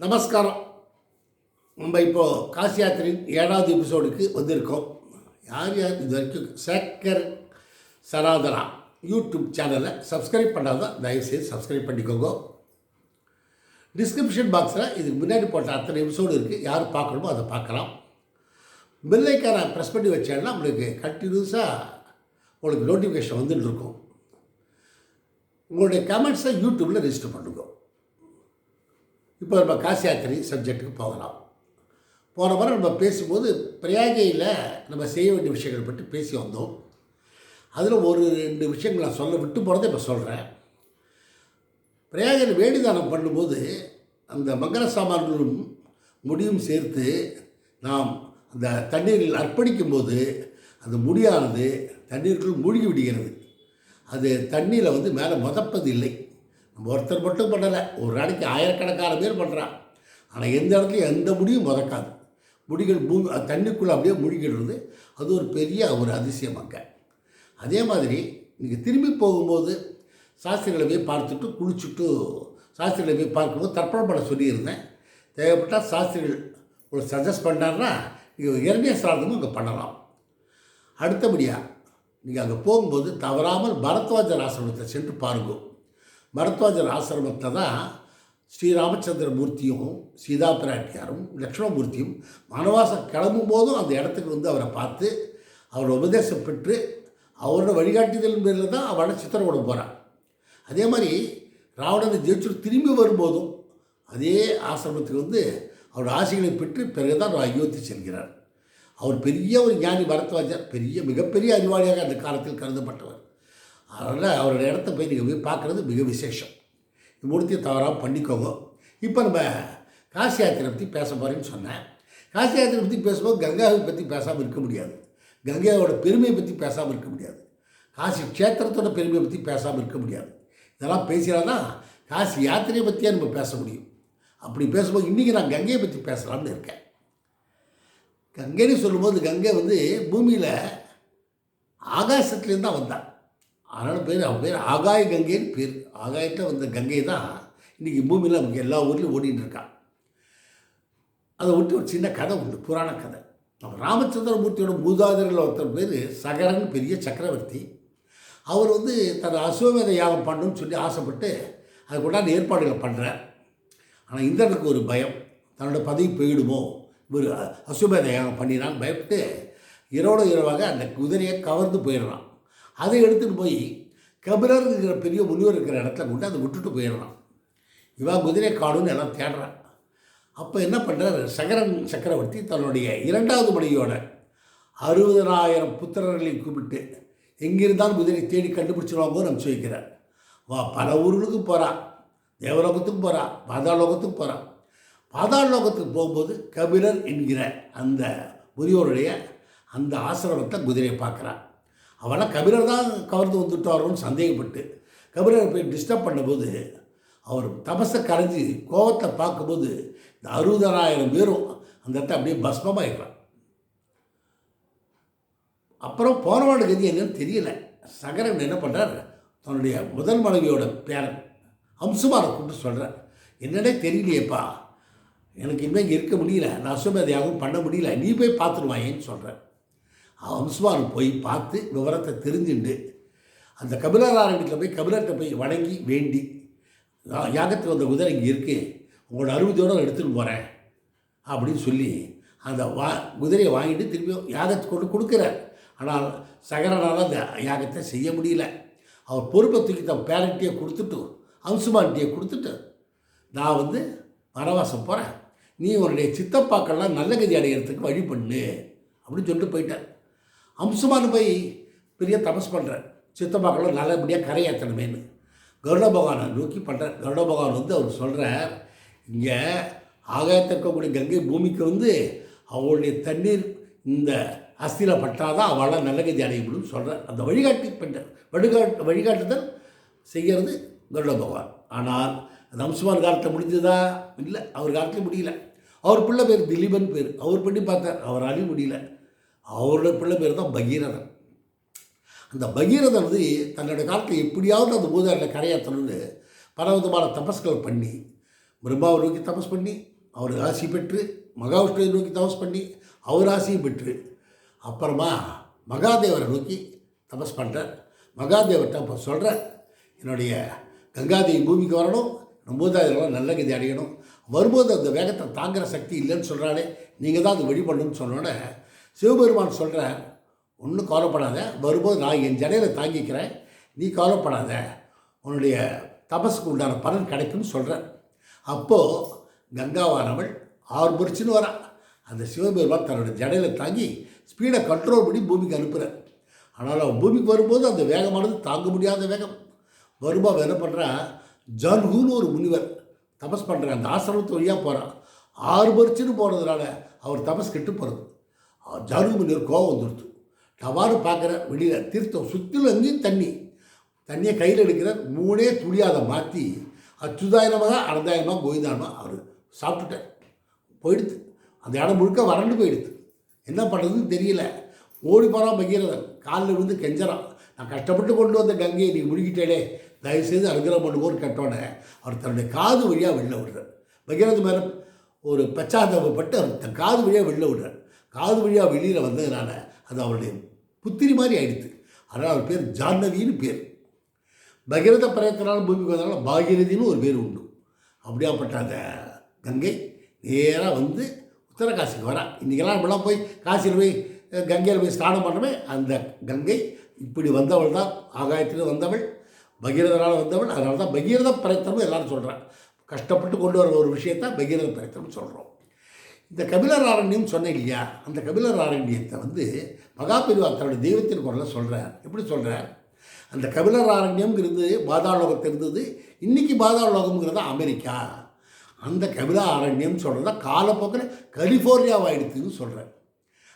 நமஸ்காரம். நம்ம இப்போது காசி யாத்திரையின் 7வது எபிசோடுக்கு வந்திருக்கோம். யார் இது வரைக்கும் சேகர் சனாதனா யூடியூப் சேனலை சப்ஸ்கிரைப் பண்ணாதான் தயவுசெய்து சப்ஸ்கிரைப் பண்ணிக்கோங்க. டிஸ்கிரிப்ஷன் பாக்ஸில் இதுக்கு முன்னாடி போட்ட அத்தனை எபிசோடு இருக்குது. யார் பார்க்கணுமோ அதை பார்க்கலாம். பெல்லைக்கான ப்ரெஸ் பண்ணி வச்சேன்னா உங்களுக்கு கண்டினியூஸாக உங்களுக்கு நோட்டிஃபிகேஷன் வந்துட்டு இருக்கும். உங்களுடைய கமெண்ட்ஸை யூடியூப்பில் ரெஜிஸ்டர் பண்ணுங்க. இப்போ நம்ம காசி யாத்திரை சப்ஜெக்ட்டுக்கு போகலாம். போன வாரம் நம்ம பேசும்போது பிரயாகையில் நம்ம செய்ய வேண்டிய விஷயங்கள் பற்றி பேசி வந்தோம். அதில் ஒரு 2 விஷயங்கள் நான் சொல்ல விட்டு போகிறத இப்போ சொல்கிறேன். பிரயாகையில் வேடிதானம் பண்ணும்போது அந்த மங்கள சாமான்களும் முடியும் சேர்த்து நாம் அந்த தண்ணீரில் அர்ப்பணிக்கும்போது அந்த முடியானது தண்ணீருக்குள் மூழ்கி விடுகிறது. அது தண்ணீரை மேலே முதப்பது இல்லை. நம்ம ஒருத்தர் மட்டும் பண்ணலை, ஒரு நாளைக்கு ஆயிரக்கணக்கான பேர் பண்ணுறான். ஆனால் எந்த இடத்துலையும் எந்த முடியும் முதக்காது. முடிகள் தண்ணிக்குள்ளே அப்படியே மூழ்கிடுறது. அது ஒரு பெரிய ஒரு அதிசயமாங்க. அதே மாதிரி நீங்கள் திரும்பி போகும்போது சாஸ்திரிகளை போய் பார்த்துட்டு குளிச்சுட்டு சாஸ்திரிகளை போய் பார்க்கும்போது தர்ப்பணம் பண்ண சொல்லியிருந்தேன். தேவைப்பட்டால் சாஸ்திரிகள் ஒரு சஜஸ்ட் பண்ணார்னா நீங்கள் இரண்டிய சிரார்த்தமும் அங்கே பண்ணலாம். அடுத்தபடியாக நீங்கள் அங்கே போகும்போது தவறாமல் பரத்வாஜர் ஆசிரமத்தை சென்று பாருங்க. பரத்வாஜர் ஆசிரமத்தை தான் ஸ்ரீராமச்சந்திர மூர்த்தியும் சீதா பிராட்டியாரும் லக்ஷ்மணமூர்த்தியும் வனவாசம் கிளம்பும் போதும் அந்த இடத்துக்கு அவரை பார்த்து அவரோட உபதேசம் பெற்று அவரோட வழிகாட்டுதல் பேரில் தான் அவனை சித்திரவட போகிறான். அதே மாதிரி ராவணனை ஜெயிச்சுட்டு திரும்பி வரும்போதும் அதே ஆசிரமத்துக்கு அவரோட ஆசைகளை பெற்று பிறகுதான் அவர் அயோத்தி செல்கிறார். அவர் பெரிய ஒரு ஞானி பரத்வாஜர், மிகப்பெரிய அறிவாளியாக அந்த காலத்தில் கருதப்பட்டவர். அதனால் அவரோட இடத்த போய் நீங்கள் போய் பார்க்குறது மிக விசேஷம். மூர்த்தியை தவறாக பண்ணிக்கோங்க. இப்போ நம்ம காசி யாத்திரை பற்றி பேச போகிறேன்னு சொன்னேன். காசி யாத்திரை பற்றி பேசும்போது கங்காவை பற்றி பேசாமல் இருக்க முடியாது. கங்கையோட பெருமையை பற்றி பேசாமல் இருக்க முடியாது. காசி க்ஷேத்திரத்தோட பெருமையை பற்றி பேசாமல் இருக்க முடியாது. இதெல்லாம் பேசினாதான் காசி யாத்திரையை பற்றியே நம்ம பேச முடியும். அப்படி பேசும்போது இன்றைக்கி நான் கங்கையை பற்றி பேசலாம்னு இருக்கேன். கங்கைன்னு சொல்லும்போது கங்கை பூமியில் ஆகாசத்துலேருந்து தான் வந்தாள். அதனால் அவன் பேர் ஆகாய கங்கைன்னு பேர். ஆகாயத்தில் வந்த கங்கை தான் இன்றைக்கி பூமியில் நமக்கு எல்லா ஊர்லேயும் ஓடிட்டு இருக்கான். அதை விட்டு ஒரு சின்ன கதை உண்டு, புராண கதை. நம்ம ராமச்சந்திரமூர்த்தியோட மூதாதையர்கள் ஒருத்தர் பேர் சகரன், பெரிய சக்கரவர்த்தி. அவர் தன் அஸ்வமேத யாகம் பண்ணணும்னு சொல்லி ஆசைப்பட்டு அதுக்கு உண்டான ஏற்பாடுகளை பண்ணுறார். ஆனால் இந்திரனுக்கு ஒரு பயம், தன்னோட பதவி போயிடுமோ, ஒரு அஸ்வமேத யாகம் பண்ணினான்னு பயப்பட்டு இரவாக அந்த குதிரையை கவர்ந்து போயிடுறான். அதை எடுத்துகிட்டு போய் கபிலர் இருக்கிற பெரிய முனிவர் இருக்கிற இடத்துல கொண்டு அதை விட்டுட்டு போயிடுறான். இவன் குதிரையை காணுன்னு எல்லாம் தேடுறான். அப்போ என்ன பண்ணுறார், சகரன் சக்கரவர்த்தி தன்னுடைய 2வது மனைவியோட 60,000 புத்திரர்களை கூப்பிட்டு எங்கிருந்தாலும் குதிரை தேடி கண்டுபிடிச்சிருவாங்கன்னு அனுப்பிச்சு வைக்கிறார். பல ஊர்களுக்கு போகிறான், தேவலோகத்துக்கு போகிறான், பாதாளலோகத்துக்கு போகிறான். பாதாளலோகத்துக்கு போகும்போது கபிலர் என்கிற அந்த முனிவருடைய அந்த ஆசிரமத்தை குதிரையை பார்க்குறான். அவனை கபிலர் தான் கவர்ந்து வந்துட்டாரோன்னு சந்தேகப்பட்டு கபிலரை போய் டிஸ்டர்ப் பண்ணும்போது அவர் தபஸை கரைஞ்சி கோவத்தில் பார்க்கும்போது இந்த 60,000 பேரும் அந்த இடத்த அப்படியே பஸ்மமாகிடுறான். அப்புறம் போனவாட கதி என்னன்னு தெரியல. சகரன் என்ன பண்ணுறார், தன்னுடைய முதல் மனைவியோட பேரன் அம்சுமாரை கூப்பிட்டு சொல்கிறார், என்னடே தெரியலையேப்பா, எனக்கு இனிமேல் இங்கே இருக்க முடியல, நான் அஸ்வமேதையாகவும் பண்ண முடியல, நீ போய் பார்த்துருவாயேன்னு சொல்கிறேன். அம்சுமான் போய் பார்த்து விவரத்தை தெரிஞ்சுண்டு அந்த கபிலராரண்டில் போய் கபிலர்கிட்ட போய் வணங்கி வேண்டி, யாகத்தில் வந்த குதிரை இங்கே இருக்குது, உங்களோட அறுபதியோடு எடுத்துகிட்டு போகிறேன் அப்படின்னு சொல்லி அந்த குதிரையை வாங்கிட்டு திரும்பி யாகத்துக்கு கொண்டு கொடுக்குறார். ஆனால் சகரனால் அந்த யாகத்தை செய்ய முடியல. அவர் பொறுப்பை தூக்கி தன் பேரண்ட்டியை கொடுத்துட்டு அம்சுமான்ட்டியை கொடுத்துட்டு, நான் வனவாசம் போகிறேன், நீ உன்னுடைய சித்தப்பாக்கள்லாம் நல்ல கதி அடைகிறதுக்கு வழி பண்ணு அப்படின்னு சொல்லிட்டு போயிட்டார். அம்சுமான் போய் பெரிய தபஸ் பண்ணுறார், சித்தப்பாக்கள்லாம் நல்லபடியாக கரையாற்றணுமேனு கருட பகவானை நோக்கி பண்ணுறார். கருட பகவான் அவர் சொல்கிறார், இங்கே ஆகாயத்தில் இருக்கக்கூடிய கங்கை பூமிக்கு அவளுடைய தண்ணீர் இந்த அஸ்தியில் பட்டாதான் அவளால் நல்ல கதி அடைய முடியும்னு சொல்கிறார். அந்த வழிகாட்டுதல் செய்கிறது கருட பகவான். ஆனால் அந்த அம்சுமான் காலத்தில் முடிஞ்சதா? இல்லை, அவர் காலத்தில் முடியல. அவர் பிள்ளை பேர் திலீபன் பேர். அவர் பண்ணி பார்த்தார், அவராலையும் முடியல. அவரோட பிள்ளை பேர் தான் பகீரதன். அந்த பகீரதன் தன்னுடைய காலத்தில் எப்படியாவது அந்த பூதாரில் கரையாற்றணும்னு பல விதமான தபஸ்கள் பண்ணி பிரம்மாவை நோக்கி தபஸ் பண்ணி அவர் ஆசி பெற்று மகாவிஷ்ணுவை நோக்கி தபஸ் பண்ணி அவர் ஆசியும் பெற்று அப்புறமா மகாதேவரை நோக்கி தபஸ் பண்ணுறார். மகாதேவர்கிட்ட அப்போ சொல்கிறார், என்னுடைய கங்காதேவி பூமிக்கு வரணும், மூதாதையெல்லாம் நல்ல கதி அடையணும், வரும்போது அந்த வேகத்தை தாங்குகிற சக்தி இல்லைன்னு சொல்கிறாளே, நீங்கள் தான் அது வழிபடணும்னு சொன்னோன்னே சிவபெருமான் சொல்கிறார், ஒன்றும் கவலைப்படாத, வரும்போது நான் என் ஜடையில் தாங்கிக்கிறேன், நீ கவலைப்படாத, உன்னுடைய தபஸுக்கு உண்டான பலன் கிடைக்கும்னு சொல்கிறார். அப்போது கங்காவானவள் ஆர்ப்பரிச்சுன்னு வரா. அந்த சிவபெருமான் தன்னுடைய ஜடையில் தாங்கி ஸ்பீடை கண்ட்ரோல் பண்ணி பூமிக்கு அனுப்புகிறார். ஆனால் அவன் பூமிக்கு வரும்போது அந்த வேகமானது தாங்க முடியாத வேகம் வரும்போது என்ன பண்ணுறா, ஜன்ஹூன்னு ஒரு முனிவர் தபஸ் பண்ணுறான், அந்த ஆசிரமத்து வழியாக போகிறான். ஆர்ப்பரிச்சுன்னு போனதுனால அவர் தபஸ் கெட்டு போகிறது. ஜன்ஹூ முனிவர் கோவம் வந்துடுது. டவாறு பார்க்குற வெளியில் தீர்த்தம் சுற்றிலும் அங்கேயும் தண்ணியை கையில் எடுக்கிறார். 3 துளியாக அதை மாற்றி அச்சுதாயனமாக அனந்தாயமாக கோவிந்தாயமாக அவர் சாப்பிட்டுட்டார். போயிடுது, அந்த இடம் முழுக்க வறண்டு போயிடுது. என்ன பண்ணுறதுன்னு தெரியல. ஓடி போகிறான் பகீரதன், காலில் விழுந்து கெஞ்சறான், நான் கஷ்டப்பட்டு கொண்டு வந்த கங்கையை நீ முழுகிட்டேனே, தயவுசெய்து அனுகிரகம் பண்ணுவோன்னு கேட்டோன்னே அவர் தன்னுடைய காது வழியாக வெளில விடுறார். பகீரது மேலே ஒரு பச்சாதாபப்பட்டு அவர் தன் காது வழியாக வெளில விடுறார். காது வழியாக வெளியில் வந்ததுனால அது அவருடைய புத்திரி மாதிரி ஆயிடுது. அதனால் அவர் பேர் ஜாஹ்னவின்னு பேர். பகீரத பிரயத்தினாலும் பூமிக்கு வந்தனால பாகீரதின்னு ஒரு பேர் உண்டு. அப்படியாப்பட்ட அந்த கங்கை நேராக வந்து உத்தரகாசிக்கு வரா. இன்றைக்கெல்லாம் நம்மளாம் போய் காசியில் போய் கங்கையில் போய் ஸ்நானம் பண்ணுறமே, அந்த கங்கை இப்படி வந்தவள் தான், ஆகாயத்தில் வந்தவள், பகீரதனால் வந்தவள். அதனால தான் பகீரத பிரயத்தனம் எல்லாரும் சொல்கிறான். கஷ்டப்பட்டு கொண்டு வர ஒரு விஷயத்தான் பகீரத பிரயத்தனம் சொல்கிறோம். இந்த கபிலர் ஆரண்யம் சொன்னேன் இல்லையா, அந்த கபிலர் ஆரண்யத்தை வந்து மகாபெரிவா தன்னுடைய தெய்வத்தின் குரலில் சொல்கிறார். எப்படி சொல்கிறார், அந்த கபிலர் ஆரண்யம்ங்கிறது பாதாளலோகத்தில் இருந்தது, இன்றைக்கி பாதாளலோகம்ங்கிறது அமெரிக்கா. அந்த கபிலா ஆரண்யம் சொல்கிறதா காலப்போக்கில் கலிஃபோர்னியாவாயிடுதுன்னு சொல்கிறேன்.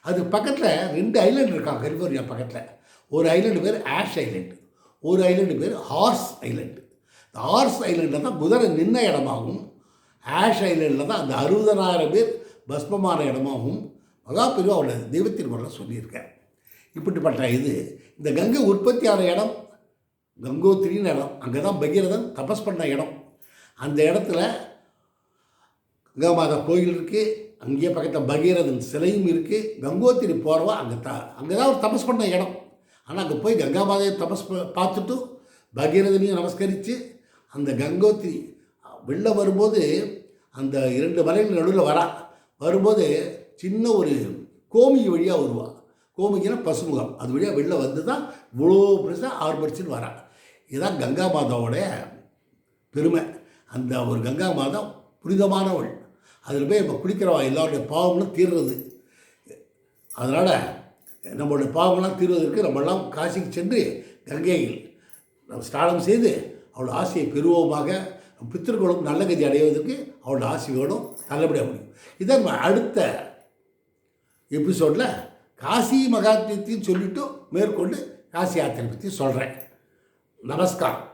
அது பக்கத்தில் 2 ஐலண்ட் இருக்காங்க கலிஃபோர்னியா பக்கத்தில். ஒரு ஐலண்டு பேர் ஆஷ் ஐலண்டு, ஒரு ஐலண்டு பேர் ஹார்ஸ் ஐலண்டு. இந்த ஹார்ஸ் ஐலண்டில் தான் குதிரை நின்ன இடமாகவும், ஆஷ் ஐலண்டில் தான் அந்த 60,000 பேர் பஸ்மமான இடமாகவும் மகாபெரிவா அவருடைய தெய்வத்தின் முறையில் சொல்லியிருக்கேன். இப்படிப்பட்ட இது இந்த கங்கை உற்பத்தி ஆன இடம் கங்கோத்திரின்னு இடம். அங்கே தான் பகீரதன் தபஸ் பண்ண இடம். அந்த இடத்துல கங்கா மாதா கோயில் இருக்குது, அங்கேயே பக்கத்தில் பகீரதன் சிலையும் இருக்குது. கங்கோத்திரி போகிறவா அங்கே தான் ஒரு தபஸ் பண்ண இடம். ஆனால் அங்கே போய் கங்கா மாதையை தபஸ் பார்த்துட்டு பகீரதனையும் நமஸ்கரித்து அந்த கங்கோத்திரி வெளில வரும்போது அந்த 2 மலைகள் நடுவில் வரும்போது சின்ன ஒரு கோமிகை வழியாக வருவாள். கோமிகைனா பசுமுகம், அது வழியாக வெளில வந்து தான் இவ்வளோ பெருசாக ஆர்ப்பரிச்சுன்னு வரான். இதுதான் கங்கா மாதாவோடைய பெருமை. அந்த ஒரு கங்கா மாதா புனிதமானவள். அதில் போய் இப்போ குளிக்கிறவா எல்லாருடைய பாவங்களும் தீர்றது. அதனால் நம்மளுடைய பாவங்கள்லாம் தீர்வதற்கு நம்மெல்லாம் காசிக்கு சென்று கங்கையில் நம்ம ஸ்நானம் செய்து அவளோட ஆசையை பெறுவோமாக. பித்திருக்களும் நல்ல கதி அடைவதற்கு அவளோட ஆசை வேணும், நல்லபடியாக முடியும். இதான் நம்ம அடுத்த எபிசோடில் காசி மகாத்மியத்தையும் சொல்லிவிட்டு மேற்கொண்டு காசி யாத்திரை பற்றி சொல்கிறேன். நமஸ்காரம்.